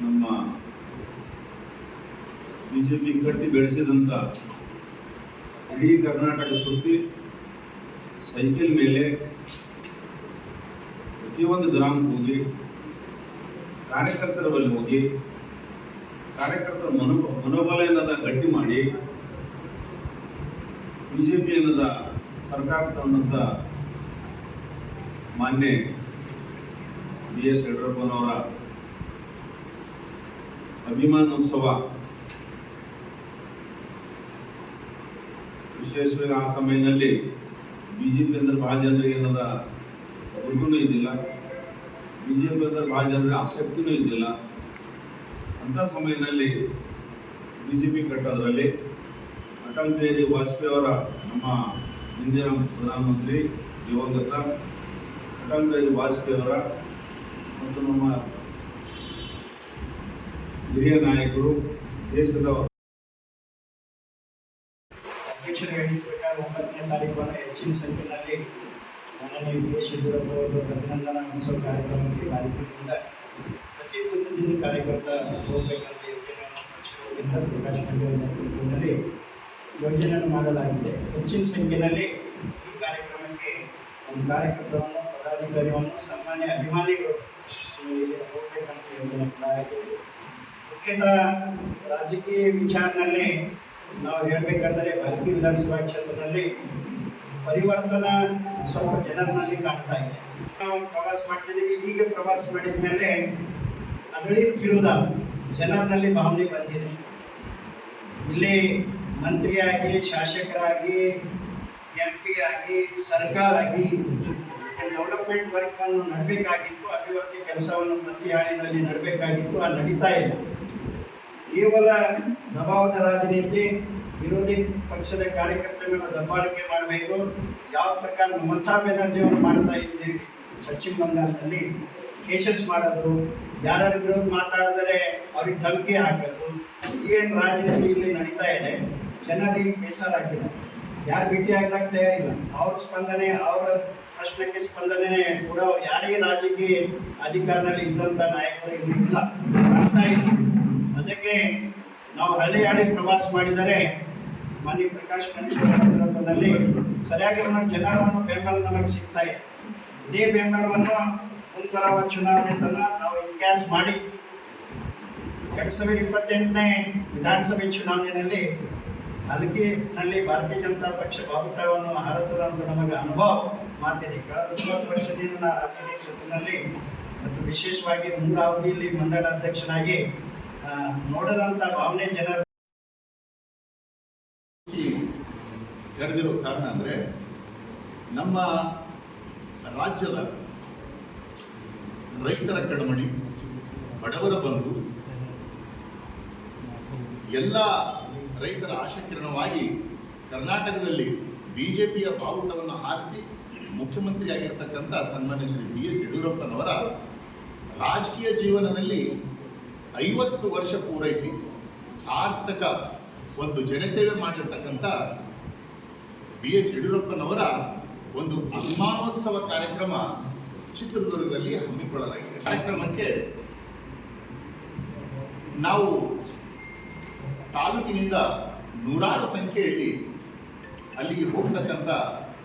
ನಮ್ಮ ಬಿಜೆಪಿ ಕಟ್ಟಿ ಬೆಳೆಸಿದಂತ ಇಡೀ ಕರ್ನಾಟಕ ಸುತ್ತಿ ಸೈಕಲ್ ಮೇಲೆ ಪ್ರತಿಯೊಂದು ಗ್ರಾಮಕ್ಕೆ ಹೋಗಿ ಕಾರ್ಯಕರ್ತರ ಬಳಿ ಹೋಗಿ ಕಾರ್ಯಕರ್ತರ ಮನೋಬಲ ಅನ್ನೋದ ಗಟ್ಟಿ ಮಾಡಿ ಬಿಜೆಪಿ ಅನ್ನೋದ ಸರ್ಕಾರ ತಂದಂತ ಮಾನ್ಯ BS ಯಡಿಯೂರಪ್ಪನವರ ಅಭಿಮಾನೋತ್ಸವ ವಿಶೇಷವಾಗಿ ಆ ಸಮಯದಲ್ಲಿ ಬಿಜೆಪಿ ಅಂದ್ರೆ ಬಹಳ ಜನರಿಗೆ ಏನದ ಗುರುತೂ ಇದ್ದಿಲ್ಲ, ಬಿಜೆಪಿ ಅಂದ್ರೆ ಬಹಳ ಜನರಿಗೆ ಆಸಕ್ತಿನೂ ಇದ್ದಿಲ್ಲ. ಅಂಥ ಸಮಯದಲ್ಲಿ ಬಿಜೆಪಿ ಕಟ್ಟೋದ್ರಲ್ಲಿ ಅಟಲ್ ಬಿಹಾರಿ ವಾಜಪೇಯಿ ಅವರ, ನಮ್ಮ ಹಿಂದಿನ ಪ್ರಧಾನಮಂತ್ರಿ ದಿವಂಗತ ಅಟಲ್ ಬಿಹಾರಿ ವಾಜಪೇಯಿ ಅವರ ಮತ್ತು ನಮ್ಮ ಹಿರಿಯ ನಾಯಕರು, ದೇಶದ ಅಧ್ಯಕ್ಷರು ಹೇಳಿದ ಪ್ರಕಾರ 9ನೇ ತಾರೀಕನ್ನು ಹೆಚ್ಚಿನ ಸಂಖ್ಯೆಯಲ್ಲಿ ಮಾನನೀಯ BS ಯಡಿಯೂರಪ್ಪ ಅವರ ಅಭಿನಂದನಾ ಉತ್ಸವ ಕಾರ್ಯಕ್ರಮಕ್ಕೆ ಕಾರ್ಯಕ್ರಮದಿಂದ ಪ್ರತಿ ದಿನ ಕಾರ್ಯಕರ್ತ ಹೋಗಬೇಕಂತ ಯೋಜನೆಯನ್ನು ಪಕ್ಷದಿಂದ ಪ್ರಕಾಶ್ ಖಂಡ್ರೆ ನೇತೃತ್ವದಲ್ಲಿ ಯೋಜನೆಯನ್ನು ಮಾಡಲಾಗಿದೆ. ಹೆಚ್ಚಿನ ಸಂಖ್ಯೆಯಲ್ಲಿ ಈ ಕಾರ್ಯಕ್ರಮಕ್ಕೆ ಒಂದು ಕಾರ್ಯಕರ್ತವನ್ನು, ಪದಾಧಿಕಾರಿಯನ್ನು, ಸಾಮಾನ್ಯ ಅಭಿಮಾನಿಗಳು ಹೋಗಬೇಕಂತ ಯೋಜನೆ ಮಾಡಲಾಗಿದೆ. ಮುಖ್ಯತಃ ರಾಜಕೀಯ ವಿಚಾರದಲ್ಲಿ ನಾವು ಹೇಳಬೇಕಂದರೆ ಭಾಲ್ಕಿ ವಿಧಾನಸಭಾ ಕ್ಷೇತ್ರದಲ್ಲಿ ಪರಿವರ್ತನಾ ಸ್ವಲ್ಪ ಜನರಲ್ಲಿ ಕಾಣ್ತಾ ಇದೆ. ನಾವು ಪ್ರವಾಸ ಮಾಡ್ತಿದ್ದೀವಿ. ಈಗ ಪ್ರವಾಸ ಮಾಡಿದ ಮೇಲೆ ಅಗಳಿ ವಿರೋಧ ಜನರಲ್ಲಿ ಭಾವನೆ ಬಂದಿದೆ. ಇಲ್ಲಿ ಮಂತ್ರಿಯಾಗಿ, ಶಾಸಕರಾಗಿ, MP ಆಗಿ, ಸರ್ಕಾರ ಆಗಿ ಡೆವಲಪ್ಮೆಂಟ್ ವರ್ಕನ್ನು ನಡಬೇಕಾಗಿತ್ತು, ಅಭಿವೃದ್ಧಿ ಕೆಲಸವನ್ನು ಪ್ರತಿ ಹಾಳಿನಲ್ಲಿ ನಡಬೇಕಾಗಿತ್ತು, ಅದು ನಡೀತಾ ಇಲ್ಲ. ಕೇವಲ ದಬಾವದ ರಾಜನೀತಿ, ವಿರೋಧಿ ಪಕ್ಷದ ಕಾರ್ಯಕರ್ತರನ್ನು ದಬ್ಬಾಳಿಕೆ ಮಾಡಬೇಕು. ಯಾವ ಪ್ರಕಾರ ಮಮತಾ ಬ್ಯಾನರ್ಜಿಯವರು ಮಾಡ್ತಾ ಇದ್ದೀವಿ ಪಶ್ಚಿಮ ಬಂಗಾಳದಲ್ಲಿ, ಕೇಸಸ್ ಮಾಡೋದು, ಯಾರು ವಿರೋಧ ಮಾತಾಡಿದರೆ ಅವ್ರಿಗೆ ಧಮಕಿ ಹಾಕೋದು, ಏನು ರಾಜನೀತಿ ಇಲ್ಲಿ ನಡೀತಾ ಇದೆ. ಜನರಿಗೆ ಬೇಸರಾಗಿಲ್ಲ, ಯಾರು ಭೇಟಿ ಆಗ್ಲಿಕ್ಕೆ ತಯಾರಿಲ್ಲ. ಅವ್ರ ಸ್ಪಂದನೆ, ಅವರ ಪ್ರಶ್ನೆಗೆ ಸ್ಪಂದನೆ ಕೂಡ ಯಾರೇ ರಾಜಕೀಯ ಅಧಿಕಾರದಲ್ಲಿ ಇದ್ದಂಥ ನಾಯಕರು ಇಲ್ಲಿ ಇಲ್ಲ, ಆಗ್ತಾ ಇಲ್ಲ. ಅದಕ್ಕೆ ನಾವು ಹಳ್ಳಿ ಪ್ರವಾಸ ಮಾಡಿದರೆ ಮಾನ್ಯ ಪ್ರಕಾಶ್ ಸಂದರ್ಭದಲ್ಲಿ ಸರಿಯಾಗಿ ಜನರನ್ನು ಬೆಂಬಲ ನಮಗೆ ಸಿಗ್ತಾ ಇದೆ. ಇದೇ ಬೆಂಬಲವನ್ನು ಮುಂಬರುವ ಚುನಾವಣೆ ತನಕ ನಾವು ಇತಿಹಾಸ ಮಾಡಿ 2028ನೇ ವಿಧಾನಸಭೆ ಚುನಾವಣೆಯಲ್ಲಿ ಅಲ್ಲಿನಲ್ಲಿ ಭಾರತೀಯ ಜನತಾ ಪಕ್ಷ ಬಾವುಟವನ್ನು ಹಾರುತ್ತದೆ ಅಂತ ನಮಗೆ ಅನುಭವ ಮಾತಿದೆ. ಕಳೆದ 30 ವರ್ಷದಿಂದ ನಾನು ರಾಜಕೀಯ ಕ್ಷೇತ್ರದಲ್ಲಿ ಮತ್ತು ವಿಶೇಷವಾಗಿ 3 ಅವಧಿಯಲ್ಲಿ ಮಂಡಲ ಅಧ್ಯಕ್ಷನಾಗಿ ನೋಡಿದಂಥ ಭಾವನೆ ಜನರು ಕರೆದಿರೋ ಕಾರಣ ಅಂದರೆ ನಮ್ಮ ರಾಜ್ಯದ ರೈತರ ಕಣ್ಮಣಿ, ಬಡವರ ಬಂಧು, ಎಲ್ಲ ರೈತರ ಆಶಾಕಿರಣವಾಗಿ ಕರ್ನಾಟಕದಲ್ಲಿ ಬಿಜೆಪಿಯ ಬಾವುಟವನ್ನು ಹಾರಿಸಿ ಮುಖ್ಯಮಂತ್ರಿಯಾಗಿರ್ತಕ್ಕಂಥ ಸನ್ಮಾನ್ಯ ಶ್ರೀ BS ಯಡಿಯೂರಪ್ಪನವರ ರಾಜಕೀಯ ಜೀವನದಲ್ಲಿ 50 ವರ್ಷ ಪೂರೈಸಿ ಸಾರ್ಥಕ ಒಂದು ಜನಸೇವೆ ಮಾಡಿರ್ತಕ್ಕಂಥ BS ಯಡಿಯೂರಪ್ಪನವರ ಒಂದು ಅಭಿಮಾನೋತ್ಸವ ಕಾರ್ಯಕ್ರಮ ಚಿತ್ರದುರ್ಗದಲ್ಲಿ ಹಮ್ಮಿಕೊಳ್ಳಲಾಗಿದೆ. ಕಾರ್ಯಕ್ರಮಕ್ಕೆ ನಾವು ತಾಲೂಕಿನಿಂದ ನೂರಾರು ಸಂಖ್ಯೆಯಲ್ಲಿ ಅಲ್ಲಿಗೆ ಹೋಗ್ತಕ್ಕಂಥ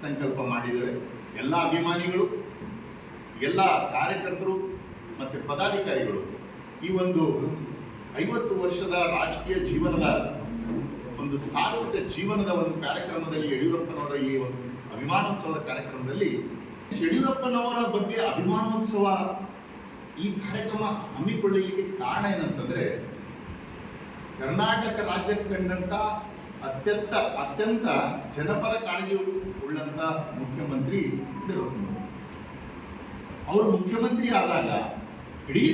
ಸಂಕಲ್ಪ ಮಾಡಿದ್ದೇವೆ. ಎಲ್ಲ ಅಭಿಮಾನಿಗಳು, ಎಲ್ಲ ಕಾರ್ಯಕರ್ತರು ಮತ್ತು ಪದಾಧಿಕಾರಿಗಳು ಈ ಒಂದು 50 ವರ್ಷದ ರಾಜಕೀಯ ಜೀವನದ ಒಂದು ಸಾರ್ಥಕ ಜೀವನದ ಒಂದು ಕಾರ್ಯಕ್ರಮದಲ್ಲಿ ಯಡಿಯೂರಪ್ಪನವರ ಈ ಒಂದು ಅಭಿಮಾನೋತ್ಸವದ ಕಾರ್ಯಕ್ರಮದಲ್ಲಿ ಯಡಿಯೂರಪ್ಪನವರ ಬಗ್ಗೆ ಅಭಿಮಾನೋತ್ಸವ ಈ ಕಾರ್ಯಕ್ರಮ ಹಮ್ಮಿಕೊಳ್ಳಲಿಕ್ಕೆ ಕಾರಣ ಏನಂತಂದ್ರೆ, ಕರ್ನಾಟಕ ರಾಜ್ಯ ಕಂಡಂತ ಅತ್ಯಂತ ಜನಪರ ಕಾಳಜಿ ಉಳ್ಳಂತ ಮುಖ್ಯಮಂತ್ರಿ ಯಡಿಯೂರಪ್ಪನವರು. ಅವರು ಮುಖ್ಯಮಂತ್ರಿ ಆದಾಗ ಇಡೀ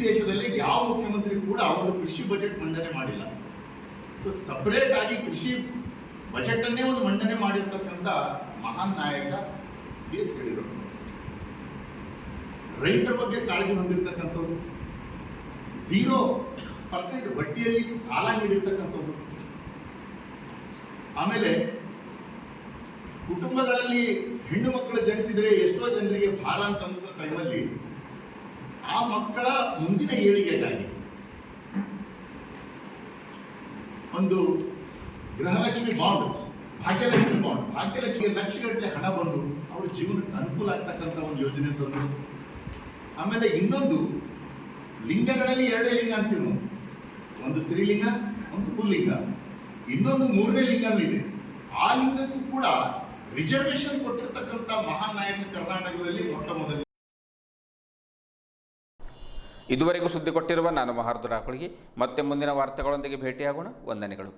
ದೇಶದಲ್ಲಿ ಯಾವ ಮುಖ್ಯಮಂತ್ರಿ ಕೂಡ ಅವರು ಕೃಷಿ ಬಜೆಟ್ ಮಂಡನೆ ಮಾಡಿಲ್ಲ. ಸಪರೇಟ್ ಆಗಿ ಕೃಷಿ ಬಜೆಟ್ ಅನ್ನೇ ಒಂದು ಮಂಡನೆ ಮಾಡಿರ್ತಕ್ಕಂಥ ಮಹಾನ್ ನಾಯಕ BS ಯಡಿಯೂರಪ್ಪ. ರೈತರ ಬಗ್ಗೆ ಕಾಳಜಿ ಹೊಂದಿರತಕ್ಕಂಥವ್ರು, 0% ಬಡ್ಡಿಯಲ್ಲಿ ಸಾಲ ನೀಡಿರ್ತಕ್ಕಂಥವ್ರು. ಆಮೇಲೆ ಕುಟುಂಬಗಳಲ್ಲಿ ಹೆಣ್ಣು ಮಕ್ಕಳು ಜನಿಸಿದರೆ ಎಷ್ಟೋ ಜನರಿಗೆ ಭಾರ ಅಂತ ಅನ್ಸೋ ಟೈಮಲ್ಲಿ ಆ ಮಕ್ಕಳ ಮುಂದಿನ ಏಳಿಗೆಗಾಗಿ ಒಂದು ಗೃಹಲಕ್ಷ್ಮಿ ಬಾಂಡ್, ಭಾಗ್ಯಲಕ್ಷ್ಮಿ ಲಕ್ಷಗಟ್ಟಲೆ ಹಣ ಬಂದು ಅವ್ರ ಜೀವನಕ್ಕೆ ಅನುಕೂಲ ಆಗ್ತಕ್ಕಂಥ ಒಂದು ಯೋಜನೆ ತಂದು. ಆಮೇಲೆ ಇನ್ನೊಂದು, ಲಿಂಗಗಳಲ್ಲಿ 2 ಲಿಂಗ ಅಂತೀವಿ ನಾವು, ಒಂದು ಸ್ತ್ರೀಲಿಂಗ, ಒಂದು ಪುಲ್ಲಿಂಗ, ಇನ್ನೊಂದು 3ನೇ ಲಿಂಗನೂ ಇದೆ. ಆ ಲಿಂಗಕ್ಕೂ ಕೂಡ ರಿಸರ್ವೇಶನ್ ಕೊಟ್ಟಿರ್ತಕ್ಕಂಥ ಮಹಾನ್ ನಾಯಕ ಕರ್ನಾಟಕದಲ್ಲಿ ಮೊಟ್ಟ ಮೊದಲ. ಇದುವರೆಗೂ ಸುದ್ದಿ ಕೊಟ್ಟಿರುವ ನಾನು ಮಹಾರ್ದು ರಾಕುಳಿಗೆ ಮತ್ತೆ ಮುಂದಿನ ವಾರ್ತೆಗಳೊಂದಿಗೆ ಭೇಟಿಯಾಗೋಣ. ವಂದನೆಗಳು.